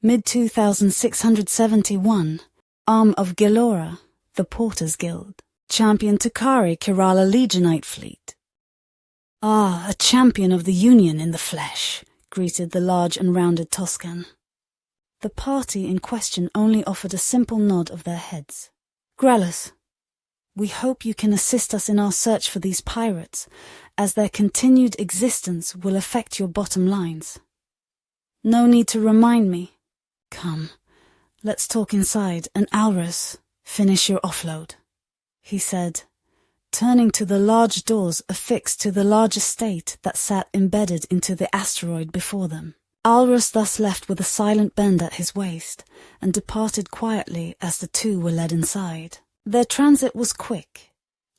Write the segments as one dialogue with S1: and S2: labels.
S1: Mid-2671, arm of Gilora, the Porters Guild. Champion Takari Kerala Legionite fleet. Ah, a champion of the Union in the flesh, greeted the large and rounded Toscan. The party in question only offered a simple nod of their heads. Grellus, we hope you can assist us in our search for these pirates, as their continued existence will affect your bottom lines. No need to remind me. Come, let's talk inside, and Alrus, finish your offload, he said, turning to the large doors affixed to the large estate that sat embedded into the asteroid before them. Alrus thus left with a silent bend at his waist, and departed quietly as the two were led inside. Their transit was quick,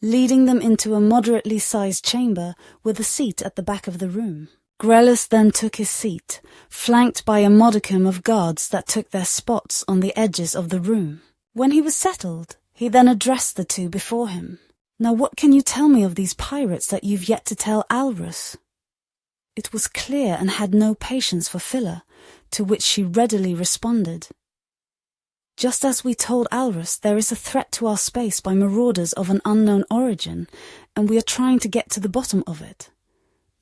S1: leading them into a moderately sized chamber with a seat at the back of the room. Grellus then took his seat, flanked by a modicum of guards that took their spots on the edges of the room. When he was settled, he then addressed the two before him. Now what can you tell me of these pirates that you've yet to tell Alrus? It was clear and had no patience for filler, to which she readily responded. Just as we told Alrus, there is a threat to our space by marauders of an unknown origin, and we are trying to get to the bottom of it.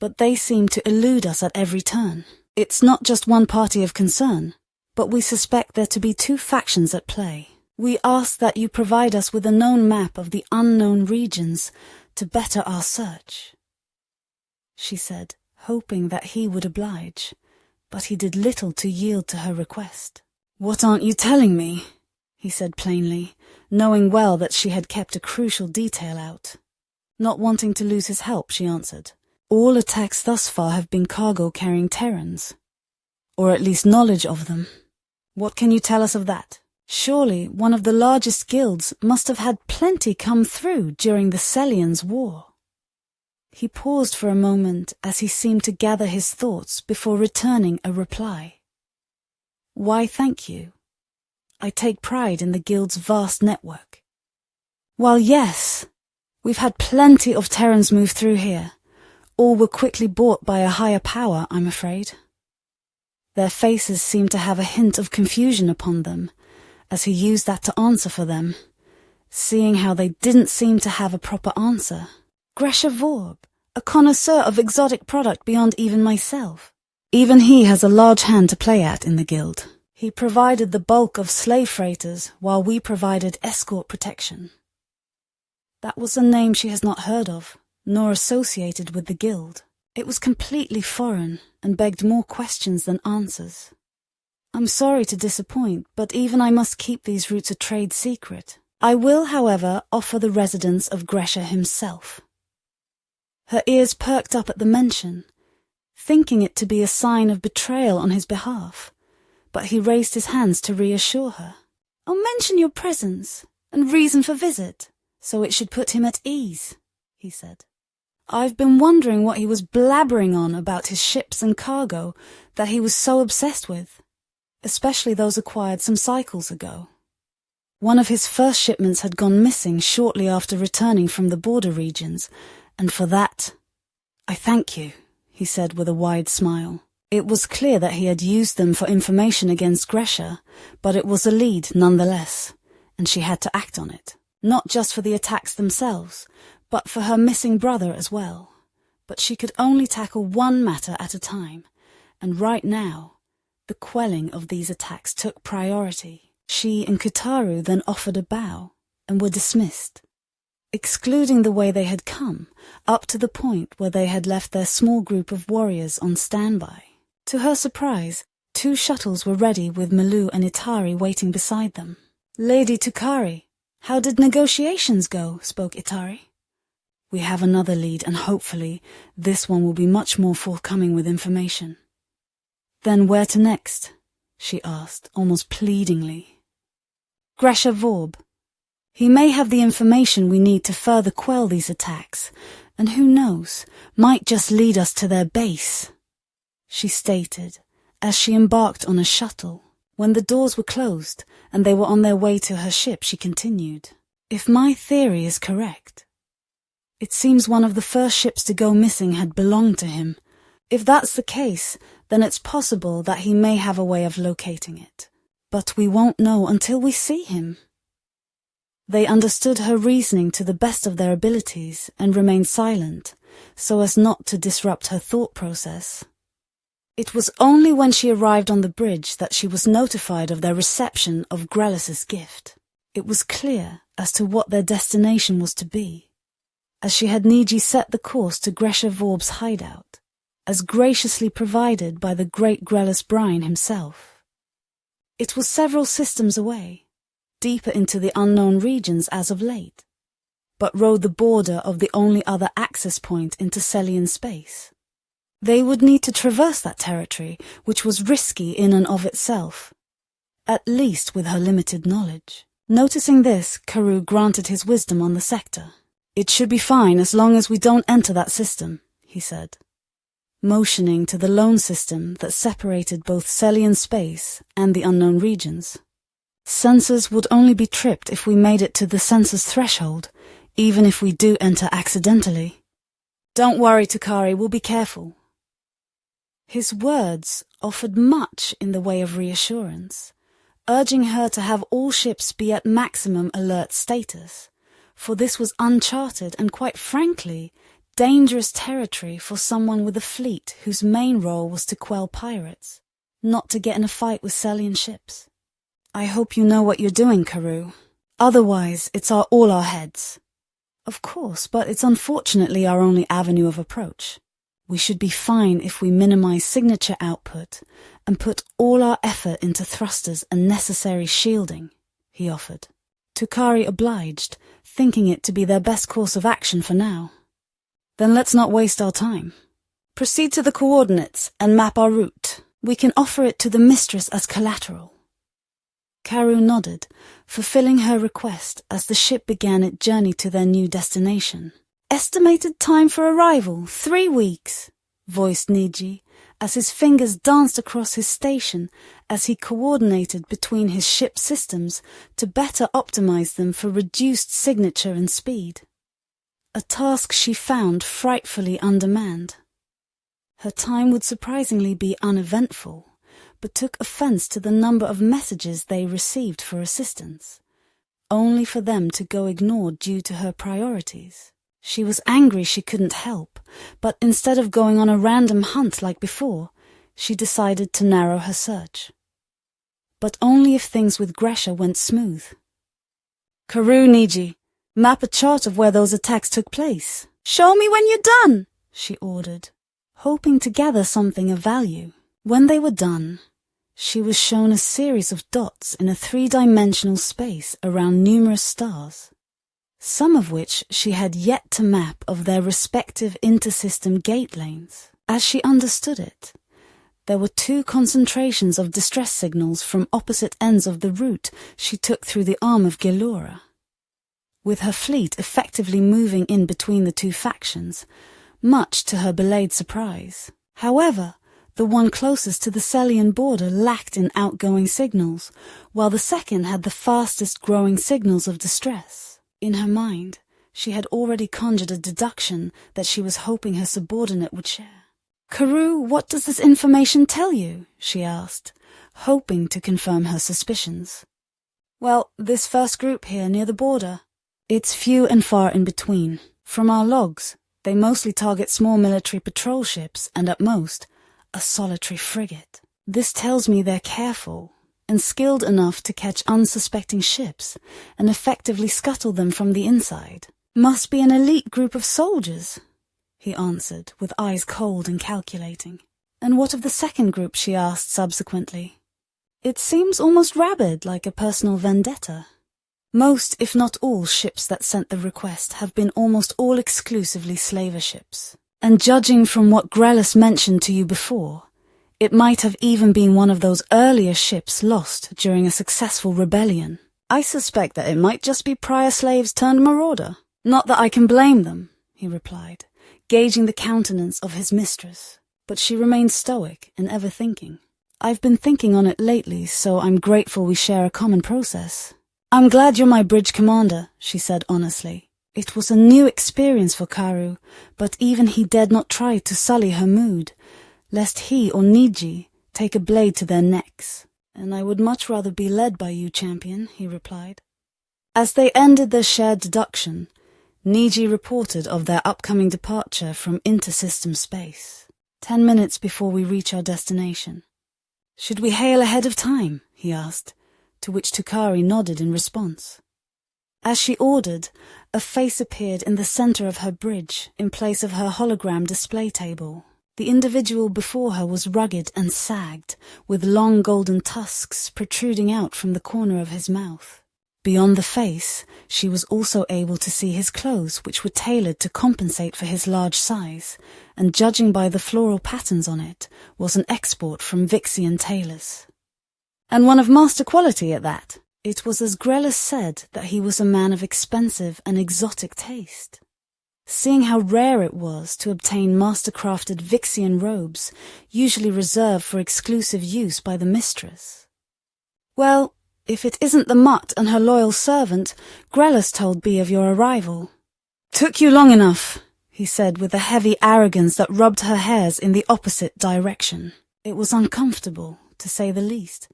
S1: But they seem to elude us at every turn. It's not just one party of concern, but we suspect there to be two factions at play. We ask that you provide us with a known map of the unknown regions to better our search, she said, hoping that he would oblige, but he did little to yield to her request. What aren't you telling me? He said plainly, knowing well that she had kept a crucial detail out. Not wanting to lose his help, she answered. All attacks thus far have been cargo-carrying Terrans, or at least knowledge of them. What can you tell us of that? Surely one of the largest guilds must have had plenty come through during the Celians' war. He paused for a moment as he seemed to gather his thoughts before returning a reply. Why, thank you. I take pride in the guild's vast network. While yes, we've had plenty of Terrans move through here, all were quickly bought by a higher power, I'm afraid. Their faces seemed to have a hint of confusion upon them, as he used that to answer for them, seeing how they didn't seem to have a proper answer. Gresha Vorb, a connoisseur of exotic product beyond even myself. Even he has a large hand to play at in the guild. He provided the bulk of slave freighters while we provided escort protection. That was a name she has not heard of, nor associated with the guild. It was completely foreign and begged more questions than answers. I'm sorry to disappoint, but even I must keep these routes a trade secret. I will, however, offer the residence of Gresha himself. Her ears perked up at the mention, thinking it to be a sign of betrayal on his behalf, but he raised his hands to reassure her. I'll mention your presence and reason for visit, so it should put him at ease, he said. I've been wondering what he was blabbering on about his ships and cargo that he was so obsessed with, especially those acquired some cycles ago. One of his first shipments had gone missing shortly after returning from the border regions, and for that, I thank you, he said with a wide smile. It was clear that he had used them for information against Gresha, but it was a lead nonetheless, and she had to act on it. Not just for the attacks themselves, but for her missing brother as well. But she could only tackle one matter at a time, and right now, the quelling of these attacks took priority. She and Kitaru then offered a bow, and were dismissed, excluding the way they had come, up to the point where they had left their small group of warriors on standby. To her surprise, 2 shuttles were ready with Malu and Itari waiting beside them. Lady Tukari, how did negotiations go? Spoke Itari. We have another lead, and hopefully this one will be much more forthcoming with information. Then where to next? She asked, almost pleadingly. Gresha Vorb. He may have the information we need to further quell these attacks, and who knows, might just lead us to their base, she stated, as she embarked on a shuttle. When the doors were closed and they were on their way to her ship, she continued, If my theory is correct, it seems one of the first ships to go missing had belonged to him. If that's the case, then it's possible that he may have a way of locating it. But we won't know until we see him. They understood her reasoning to the best of their abilities and remained silent, so as not to disrupt her thought process. It was only when she arrived on the bridge that she was notified of their reception of Grelis's gift. It was clear as to what their destination was to be, as she had Niji set the course to Gresha Vorb's hideout, as graciously provided by the great Grelis Brine himself. It was several systems away, deeper into the unknown regions as of late, but rode the border of the only other access point into Celian space. They would need to traverse that territory, which was risky in and of itself, at least with her limited knowledge. Noticing this, Karoo granted his wisdom on the sector. "It should be fine as long as we don't enter that system," he said, motioning to the lone system that separated both Celian space and the unknown regions. "Sensors would only be tripped if we made it to the sensor's threshold, even if we do enter accidentally. Don't worry, Takari, we'll be careful." His words offered much in the way of reassurance, urging her to have all ships be at maximum alert status, for this was uncharted and, quite frankly, dangerous territory for someone with a fleet whose main role was to quell pirates, not to get in a fight with Celian ships. "I hope you know what you're doing, Karoo. Otherwise, it's all our heads." "Of course, but it's unfortunately our only avenue of approach. We should be fine if we minimize signature output and put all our effort into thrusters and necessary shielding," he offered. Tukari obliged, thinking it to be their best course of action for now. "Then let's not waste our time. Proceed to the coordinates and map our route. We can offer it to the mistress as collateral." Karoo nodded, fulfilling her request as the ship began its journey to their new destination. "Estimated time for arrival, 3 weeks, voiced Niji, as his fingers danced across his station as he coordinated between his ship systems to better optimize them for reduced signature and speed. A task she found frightfully undermanned. Her time would surprisingly be uneventful, but took offense to the number of messages they received for assistance, only for them to go ignored due to her priorities. She was angry she couldn't help, but instead of going on a random hunt like before, she decided to narrow her search. But only if things with Gresha went smooth. "Karoo, Niji, map a chart of where those attacks took place. Show me when you're done," she ordered, hoping to gather something of value. When they were done, she was shown a series of dots in a 3-dimensional space around numerous stars, some of which she had yet to map of their respective intersystem gate lanes. As she understood it, there were 2 concentrations of distress signals from opposite ends of the route she took through the arm of Gelora, with her fleet effectively moving in between the 2 factions, much to her belayed surprise. However, the one closest to the Celian border lacked in outgoing signals, while the second had the fastest growing signals of distress. In her mind, she had already conjured a deduction that she was hoping her subordinate would share. "Karoo, what does this information tell you?" she asked, hoping to confirm her suspicions. "Well, this first group here near the border. It's few and far in between. From our logs, they mostly target small military patrol ships and at most, a solitary frigate. This tells me they're careful and skilled enough to catch unsuspecting ships and effectively scuttle them from the inside. Must be an elite group of soldiers," he answered, with eyes cold and calculating. "And what of the second group?" she asked subsequently. "It seems almost rabid, like a personal vendetta." "Most, if not all, ships that sent the request have been almost all exclusively slaver ships. And judging from what Grelis mentioned to you before, it might have even been one of those earlier ships lost during a successful rebellion. I suspect that it might just be prior slaves turned marauder. Not that I can blame them," he replied, gauging the countenance of his mistress, but she remained stoic and ever thinking. "I've been thinking on it lately, so I'm grateful we share a common process." "I'm glad you're my bridge commander," she said honestly. It was a new experience for Karoo, but even he dared not try to sully her mood, lest he or Niji take a blade to their necks. "And I would much rather be led by you, champion," he replied. As they ended their shared deduction, Niji reported of their upcoming departure from inter-system space, 10 minutes before we reach our destination. "Should we hail ahead of time?" he asked, to which Tukari nodded in response. As she ordered, a face appeared in the center of her bridge in place of her hologram display table. The individual before her was rugged and sagged, with long golden tusks protruding out from the corner of his mouth. Beyond the face, she was also able to see his clothes, which were tailored to compensate for his large size, and judging by the floral patterns on it, was an export from Vixian tailors. And one of master quality at that. It was as Grellis said that he was a man of expensive and exotic taste. Seeing how rare it was to obtain master-crafted Vixian robes, usually reserved for exclusive use by the mistress. "Well, if it isn't the mutt and her loyal servant, Grellis told me of your arrival." "Took you long enough," he said with a heavy arrogance that rubbed her hairs in the opposite direction. It was uncomfortable, to say the least.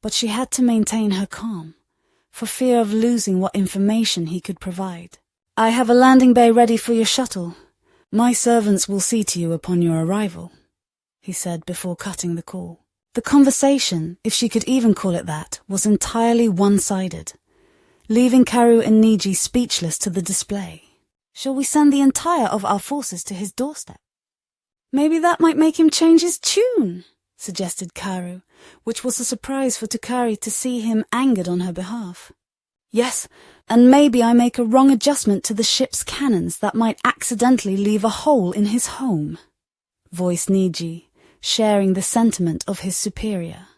S1: But she had to maintain her calm, for fear of losing what information he could provide. "I have a landing bay ready for your shuttle. My servants will see to you upon your arrival," he said before cutting the call. The conversation, if she could even call it that, was entirely one-sided, leaving Karu and Niji speechless to the display. "Shall we send the entire of our forces to his doorstep?" "Maybe that might make him change his tune," suggested Karu, which was a surprise for Tukari to see him angered on her behalf. "Yes, and maybe I make a wrong adjustment to the ship's cannons that might accidentally leave a hole in his home," voiced Niji, sharing the sentiment of his superior.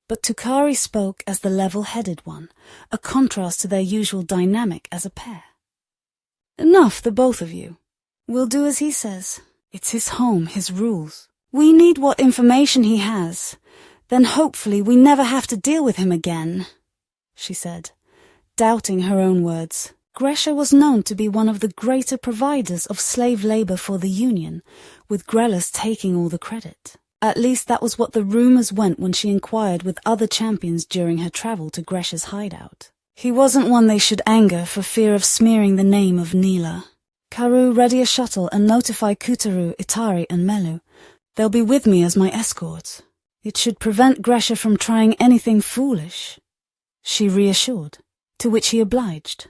S1: But Tukari spoke as the level-headed one, a contrast to their usual dynamic as a pair. "Enough, the both of you. We'll do as he says. It's his home, his rules. We need what information he has. Then hopefully we never have to deal with him again," she said, doubting her own words. Gresha was known to be one of the greater providers of slave labor for the Union, with Grellis taking all the credit. At least that was what the rumors went when she inquired with other champions during her travel to Gresha's hideout. He wasn't one they should anger for fear of smearing the name of Neela. "Karu, ready a shuttle and notify Kutaru, Itari and Melu. They'll be with me as my escorts. It should prevent Gresha from trying anything foolish," she reassured, to which he obliged.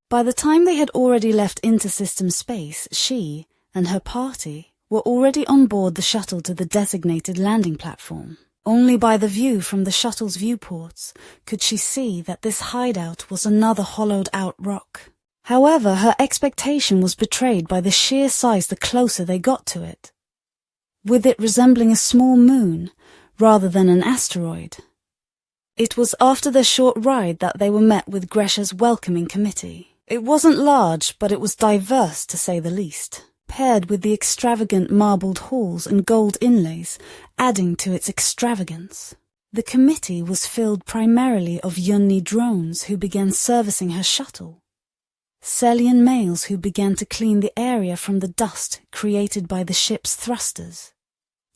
S1: By the time they had already left inter-system space, she and her party were already on board the shuttle to the designated landing platform. Only by the view from the shuttle's viewports could she see that this hideout was another hollowed-out rock. However, her expectation was betrayed by the sheer size the closer they got to it, with it resembling a small moon rather than an asteroid. It was after their short ride that they were met with Gresha's welcoming committee. It wasn't large, but it was diverse to say the least, paired with the extravagant marbled halls and gold inlays, adding to its extravagance. The committee was filled primarily of Yunni drones who began servicing her shuttle, Celian males who began to clean the area from the dust created by the ship's thrusters,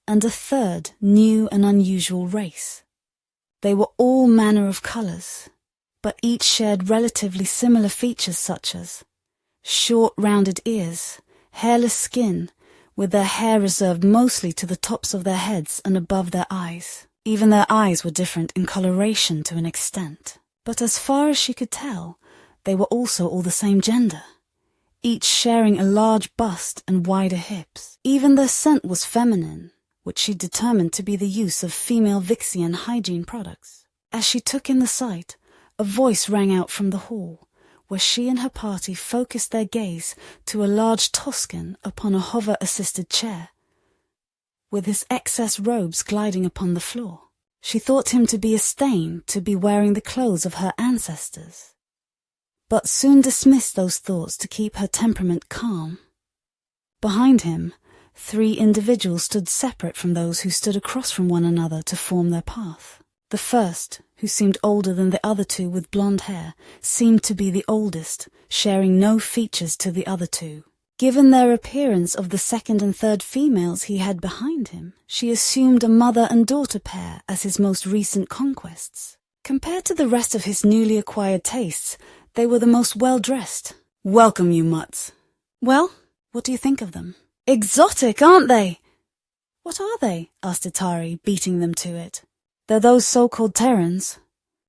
S1: and a third new and unusual race. They were all manner of colors, but each shared relatively similar features such as short rounded ears, hairless skin, with their hair reserved mostly to the tops of their heads and above their eyes. Even their eyes were different in coloration to an extent, but as far as she could tell, they were also all the same gender, each sharing a large bust and wider hips. Even their scent was feminine, which she determined to be the use of female Vixian hygiene products. As she took in the sight, a voice rang out from the hall, where she and her party focused their gaze to a large Toscan upon a hover-assisted chair, with his excess robes gliding upon the floor. She thought him to be a stain to be wearing the clothes of her ancestors, but soon dismissed those thoughts to keep her temperament calm. Behind him, 3 individuals stood separate from those who stood across from one another to form their path. The first, who seemed older than the other 2 with blonde hair, seemed to be the oldest, sharing no features to the other 2. Given their appearance of the second and third females he had behind him, she assumed a mother and daughter pair as his most recent conquests. Compared to the rest of his newly acquired tastes, they were the most well-dressed. "Welcome, you mutts." "Well, what do you think of them?" "Exotic, aren't they?" "What are they?" asked Atari, beating them to it. "They're those so-called Terrans,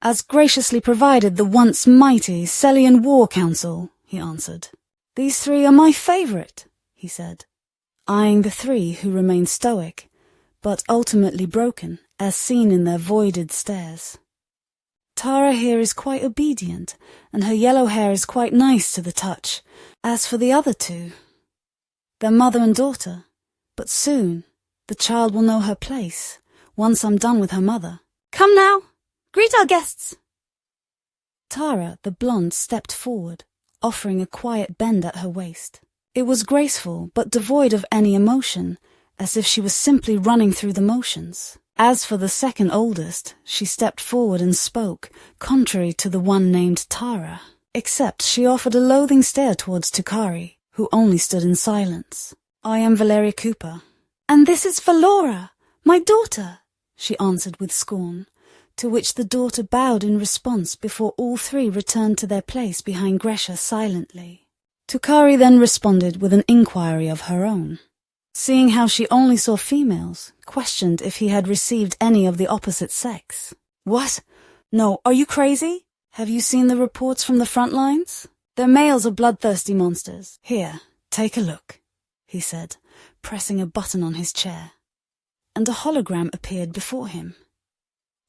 S1: as graciously provided the once mighty Celian War Council," he answered. "These three are my favorite," he said, eyeing the three who remained stoic, but ultimately broken, as seen in their voided stares. "Tara here is quite obedient, and her yellow hair is quite nice to the touch. As for the other two, they're mother and daughter, but soon the child will know her place, once I'm done with her mother. Come now, greet our guests." Tara, the blonde, stepped forward, offering a quiet bend at her waist. It was graceful, but devoid of any emotion, as if she was simply running through the motions. As for the second oldest, she stepped forward and spoke, contrary to the one named Tara, except she offered a loathing stare towards Tukari, who only stood in silence. "I am Valeria Cooper." "And this is Valora, my daughter," she answered with scorn, to which the daughter bowed in response before all three returned to their place behind Gresha silently. Tukari then responded with an inquiry of her own. Seeing how she only saw females, questioned if he had received any of the opposite sex. "What? No, are you crazy? Have you seen the reports from the front lines? Their males are bloodthirsty monsters. Here, take a look," he said, pressing a button on his chair. And a hologram appeared before him,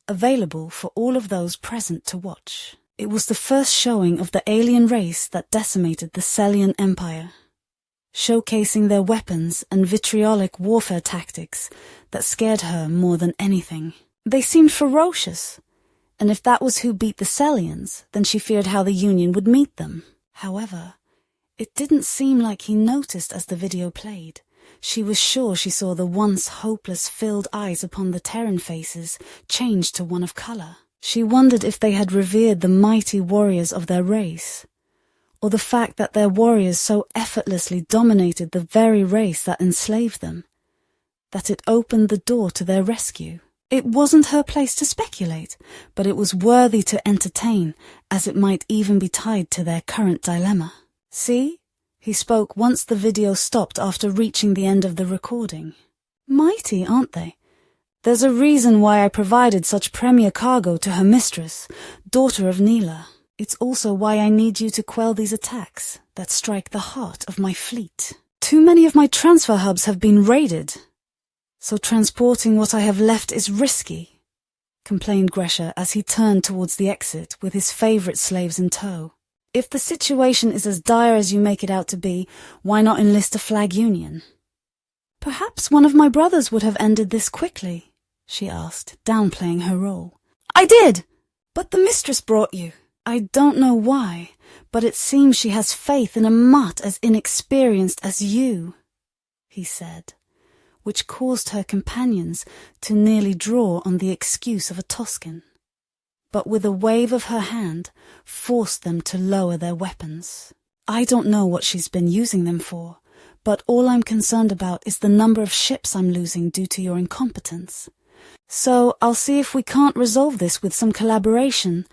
S1: available for all of those present to watch. It was the first showing of the alien race that decimated the Celian Empire, showcasing their weapons and vitriolic warfare tactics that scared her more than anything. They seemed ferocious, and if that was who beat the Celians, then she feared how the Union would meet them. However, it didn't seem like he noticed as the video played. She was sure she saw the once hopeless filled eyes upon the Terran faces change to one of color. She wondered if they had revered the mighty warriors of their race, or the fact that their warriors so effortlessly dominated the very race that enslaved them, that it opened the door to their rescue. It wasn't her place to speculate, but it was worthy to entertain, as it might even be tied to their current dilemma. "See?" He spoke once the video stopped after reaching the end of the recording. "Mighty, aren't they? There's a reason why I provided such premier cargo to her mistress, daughter of Nila. It's also why I need you to quell these attacks that strike the heart of my fleet. Too many of my transfer hubs have been raided, so transporting what I have left is risky," complained Gresha as he turned towards the exit with his favorite slaves in tow. "If the situation is as dire as you make it out to be, why not enlist a flag union?" "Perhaps one of my brothers would have ended this quickly," she asked, downplaying her role. "I did! But the mistress brought you." "I don't know why, but it seems she has faith in a mutt as inexperienced as you," he said, which caused her companions to nearly draw on the excuse of a Toscan, but with a wave of her hand forced them to lower their weapons. "I don't know what she's been using them for, but all I'm concerned about is the number of ships I'm losing due to your incompetence. So I'll see if we can't resolve this with some collaboration.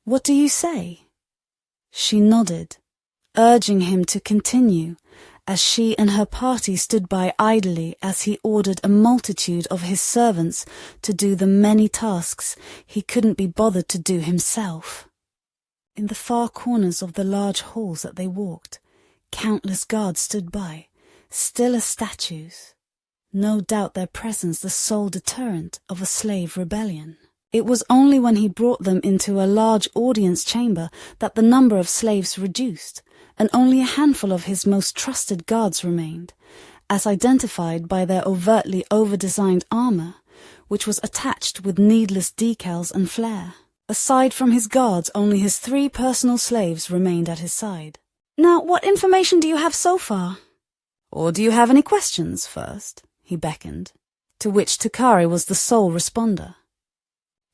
S1: What do you say?" She nodded, urging him to continue, as she and her party stood by idly as he ordered a multitude of his servants to do the many tasks he couldn't be bothered to do himself. In the far corners of the large halls that they walked, countless guards stood by, still as statues, no doubt their presence the sole deterrent of a slave rebellion. It was only when he brought them into a large audience chamber that the number of slaves reduced, and only a handful of his most trusted guards remained, as identified by their overtly over-designed armor, which was attached with needless decals and flair. Aside from his guards, only his 3 personal slaves remained at his side. "Now, what information do you have so far? Or do you have any questions first?" he beckoned, to which Tukari was the sole responder.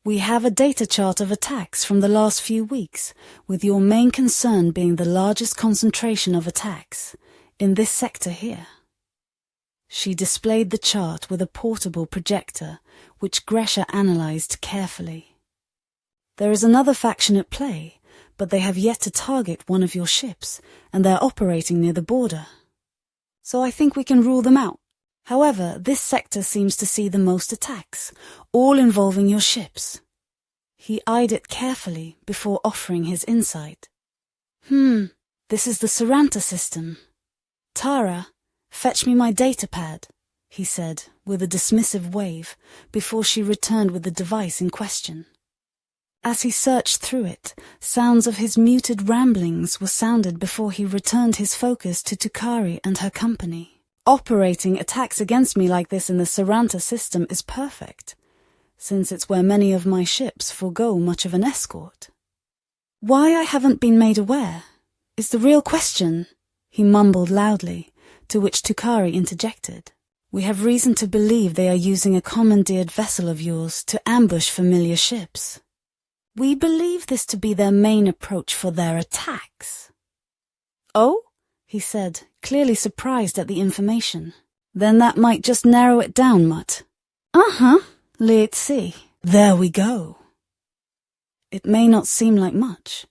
S1: "We have a data chart of attacks from the last few weeks, with your main concern being the largest concentration of attacks, in this sector here. She displayed the chart with a portable projector, which Gresha analyzed carefully. There is another faction at play, but they have yet to target one of your ships, and they're operating near the border. So I think we can rule them out. However, this sector seems to see the most attacks, all involving your ships. He eyed it carefully before offering his insight. This is the Saranta system. Tara, fetch me my data pad, he said, with a dismissive wave, before she returned with the device in question. As he searched through it, sounds of his muted ramblings were sounded before he returned his focus to Tukari and her company. Operating attacks against me like this in the Saranta system is perfect, since it's where many of my ships forego much of an escort. Why I haven't been made aware is the real question, he mumbled loudly, to which Tukari interjected. We have reason to believe they are using a commandeered vessel of yours to ambush familiar ships. We believe this to be their main approach for their attacks. Oh? He said, clearly surprised at the information. Then that might just narrow it down, Mutt. Let's see. There we go. It may not seem like much,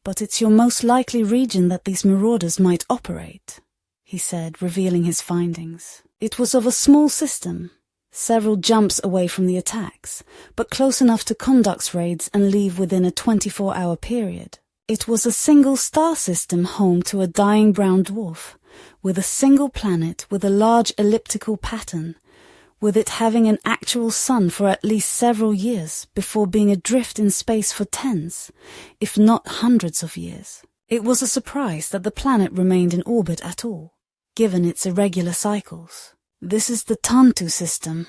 S1: but it's your most likely region that these marauders might operate, he said, revealing his findings. It was of a small system, several jumps away from the attacks, but close enough to conduct raids and leave within a 24-hour period. It was a single star system home to a dying brown dwarf, with a single planet with a large elliptical pattern, with it having an actual sun for at least several years before being adrift in space for tens, if not hundreds of years. It was a surprise that the planet remained in orbit at all, given its irregular cycles. This is the Tantu system,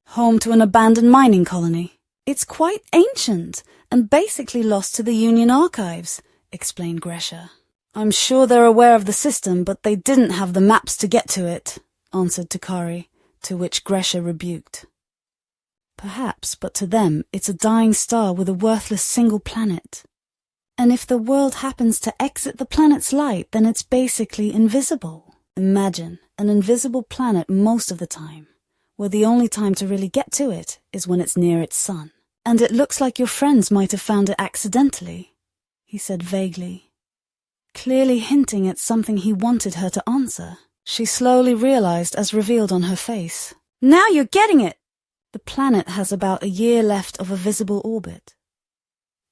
S1: home to an abandoned mining colony. It's quite ancient and basically lost to the Union archives, explained Gresha. I'm sure they're aware of the system, but they didn't have the maps to get to it, answered Tukari, to which Gresha rebuked. Perhaps, but to them it's a dying star with a worthless single planet. And if the world happens to exit the planet's light, then it's basically invisible. Imagine an invisible planet most of the time, where the only time to really get to it is when it's near its sun. And it looks like your friends might have found it accidentally, he said vaguely, clearly hinting at something he wanted her to answer. She slowly realized as revealed on her face. Now you're getting it! The planet has about a year left of a visible orbit,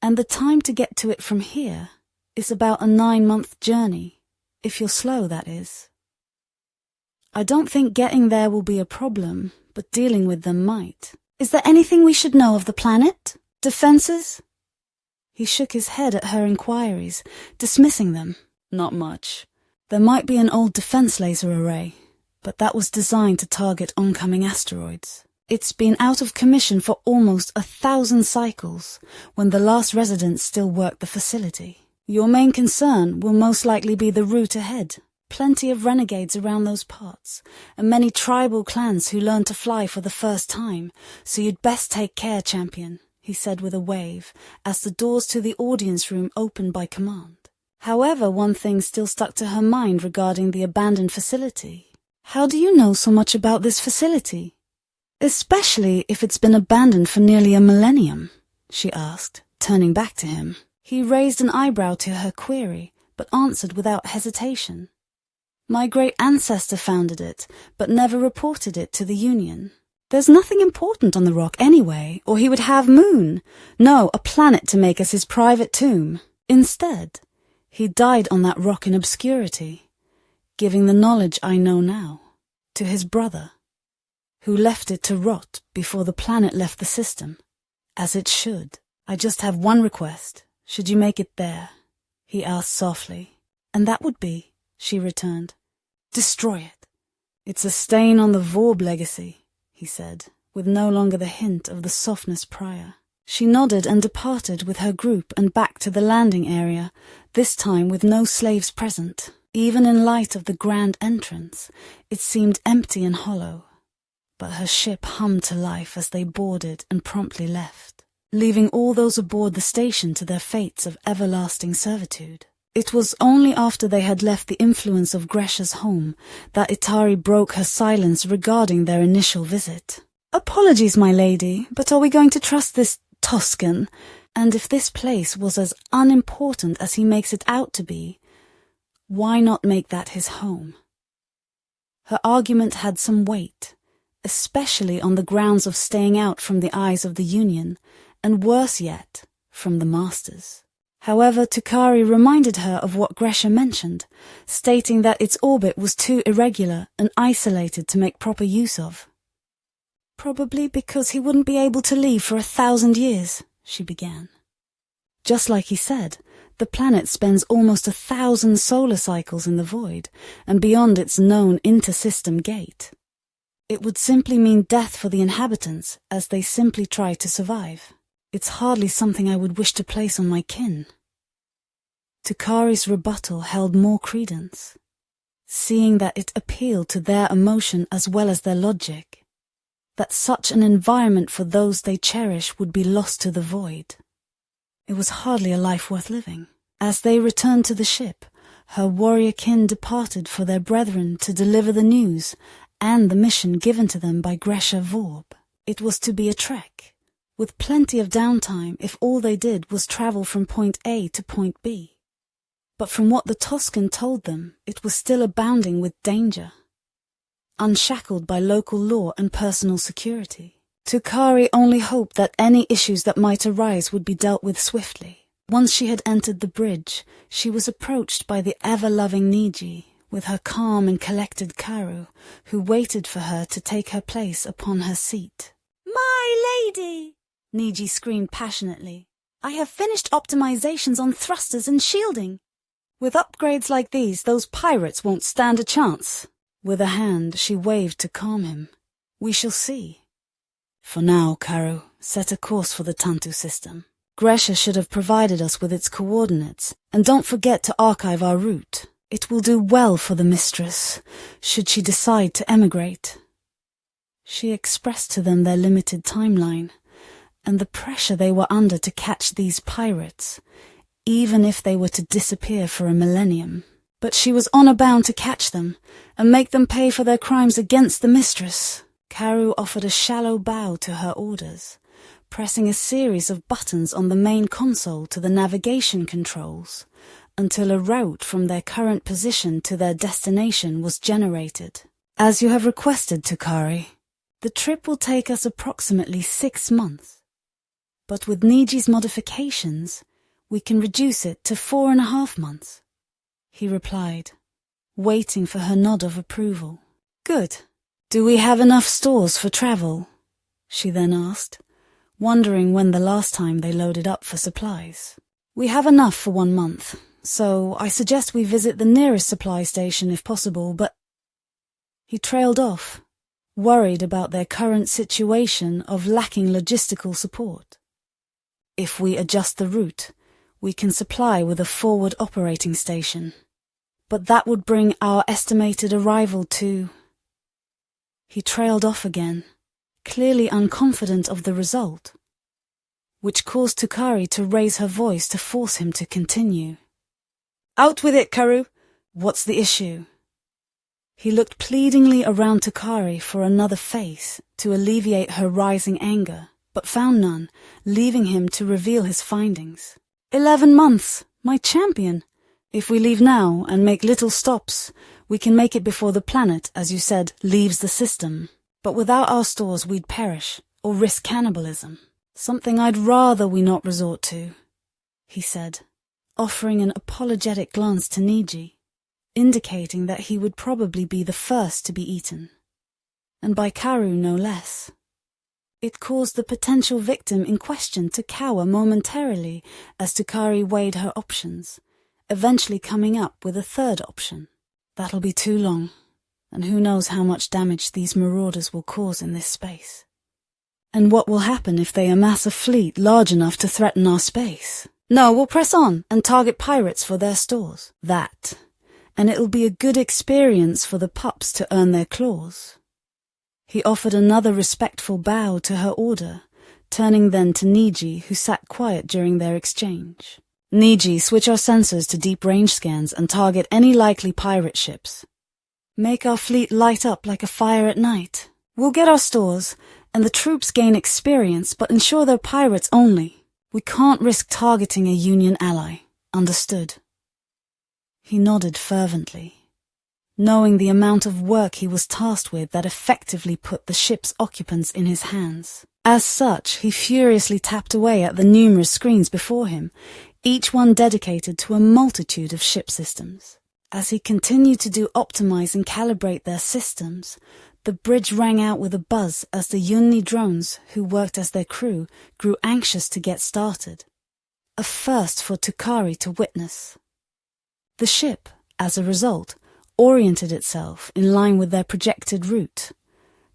S1: and the time to get to it from here is about a 9-month journey, if you're slow, that is. I don't think getting there will be a problem, but dealing with them might. Is there anything we should know of the planet? Defenses? He shook his head at her inquiries, dismissing them. Not much. There might be an old defense laser array, but that was designed to target oncoming asteroids. It's been out of commission for almost 1,000 cycles, when the last residents still worked the facility. Your main concern will most likely be the route ahead. Plenty of renegades around those parts, and many tribal clans who learn to fly for the first time, so you'd best take care, champion, he said with a wave, as the doors to the audience room opened by command. However, one thing still stuck to her mind regarding the abandoned facility. How do you know so much about this facility? Especially if it's been abandoned for nearly a millennium, she asked, turning back to him. He raised an eyebrow to her query, but answered without hesitation. My great ancestor founded it, but never reported it to the Union. There's nothing important on the rock anyway, or he would have Moon. No, a planet to make us his private tomb. Instead, he died on that rock in obscurity, giving the knowledge I know now to his brother, who left it to rot before the planet left the system, as it should. I just have one request, should you make it there, he asked softly. And that would be, she returned, destroy it. It's a stain on the Vorb legacy, he said, with no longer the hint of the softness prior. She nodded and departed with her group and back to the landing area, this time with no slaves present. Even in light of the grand entrance, it seemed empty and hollow. But her ship hummed to life as they boarded and promptly left, leaving all those aboard the station to their fates of everlasting servitude. It was only after they had left the influence of Gresha's home that Itari broke her silence regarding their initial visit. "Apologies, my lady, but are we going to trust this Toscan? And if this place was as unimportant as he makes it out to be, why not make that his home?" Her argument had some weight, especially on the grounds of staying out from the eyes of the Union, and worse yet, from the Masters. However, Tukari reminded her of what Gresha mentioned, stating that its orbit was too irregular and isolated to make proper use of. "Probably because he wouldn't be able to leave for 1,000 years, she began. Just like he said, the planet spends almost 1,000 solar cycles in the void, and beyond its known inter-system gate. It would simply mean death for the inhabitants as they simply try to survive. It's hardly something I would wish to place on my kin." Tukari's rebuttal held more credence, seeing that it appealed to their emotion as well as their logic, that such an environment for those they cherish would be lost to the void. It was hardly a life worth living. As they returned to the ship, her warrior kin departed for their brethren to deliver the news and the mission given to them by Gresha Vorb. It was to be a trek, with plenty of downtime if all they did was travel from point A to point B. But from what the Toscan told them, it was still abounding with danger, unshackled by local law and personal security. Tukari only hoped that any issues that might arise would be dealt with swiftly. Once she had entered the bridge, she was approached by the ever-loving Niji, with her calm and collected Karu, who waited for her to take her place upon her seat. "My lady!" Niji screamed passionately. "I have finished optimizations on thrusters and shielding. With upgrades like these, those pirates won't stand a chance." With a hand, she waved to calm him. "We shall see. For now, Karu, set a course for the Tantu system. Gresha should have provided us with its coordinates, and don't forget to archive our route. It will do well for the mistress, should she decide to emigrate." She expressed to them their limited timeline, and the pressure they were under to catch these pirates, even if they were to disappear for a millennium. But she was honor-bound to catch them, and make them pay for their crimes against the mistress. Karu offered a shallow bow to her orders, pressing a series of buttons on the main console to the navigation controls, until a route from their current position to their destination was generated. "As you have requested, Tukari, the trip will take us approximately 6 months. But with Niji's modifications, we can reduce it to 4.5 months, he replied, waiting for her nod of approval. "Good. Do we have enough stores for travel?" she then asked, wondering when the last time they loaded up for supplies. "We have enough for 1 month, so I suggest we visit the nearest supply station if possible, but—" He trailed off, worried about their current situation of lacking logistical support. "If we adjust the route, we can supply with a forward operating station, but that would bring our estimated arrival to—" He trailed off again, clearly unconfident of the result, which caused Tukari to raise her voice to force him to continue. "Out with it, Karu! What's the issue?" He looked pleadingly around Tukari for another face to alleviate her rising anger, but found none, leaving him to reveal his findings. 11 months, my champion. If we leave now and make little stops, we can make it before the planet, as you said, leaves the system. But without our stores we'd perish, or risk cannibalism. Something I'd rather we not resort to, he said, offering an apologetic glance to Niji, indicating that he would probably be the first to be eaten, and by Karu no less. It caused the potential victim in question to cower momentarily as Tukari weighed her options, eventually coming up with a third option. That'll be too long, and who knows how much damage these marauders will cause in this space. And what will happen if they amass a fleet large enough to threaten our space? No, we'll press on and target pirates for their stores. That, and it'll be a good experience for the pups to earn their claws. He offered another respectful bow to her order, turning then to Niji, who sat quiet during their exchange. Niji, switch our sensors to deep-range scans and target any likely pirate ships. Make our fleet light up like a fire at night. We'll get our stores, and the troops gain experience, but ensure they're pirates only. We can't risk targeting a Union ally. Understood? He nodded fervently, knowing the amount of work he was tasked with that effectively put the ship's occupants in his hands. As such, he furiously tapped away at the numerous screens before him, each one dedicated to a multitude of ship systems. As he continued to optimize and calibrate their systems, the bridge rang out with a buzz as the Yunni drones, who worked as their crew, grew anxious to get started. A first for Tukari to witness. The ship, as a result, oriented itself in line with their projected route.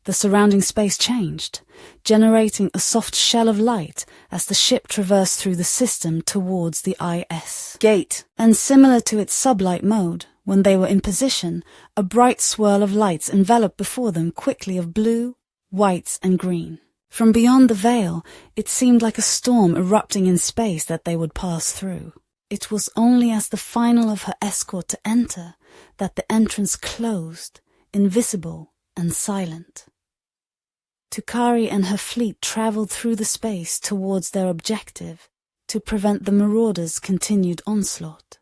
S1: The surrounding space changed, generating a soft shell of light as the ship traversed through the system towards the IS gate. And similar to its sublight mode, when they were in position, a bright swirl of lights enveloped before them quickly of blue, whites, and green. From beyond the veil, it seemed like a storm erupting in space that they would pass through. It was only as the final of her escort to enter that the entrance closed, invisible and silent. Tukari and her fleet traveled through the space towards their objective to prevent the marauders' continued onslaught.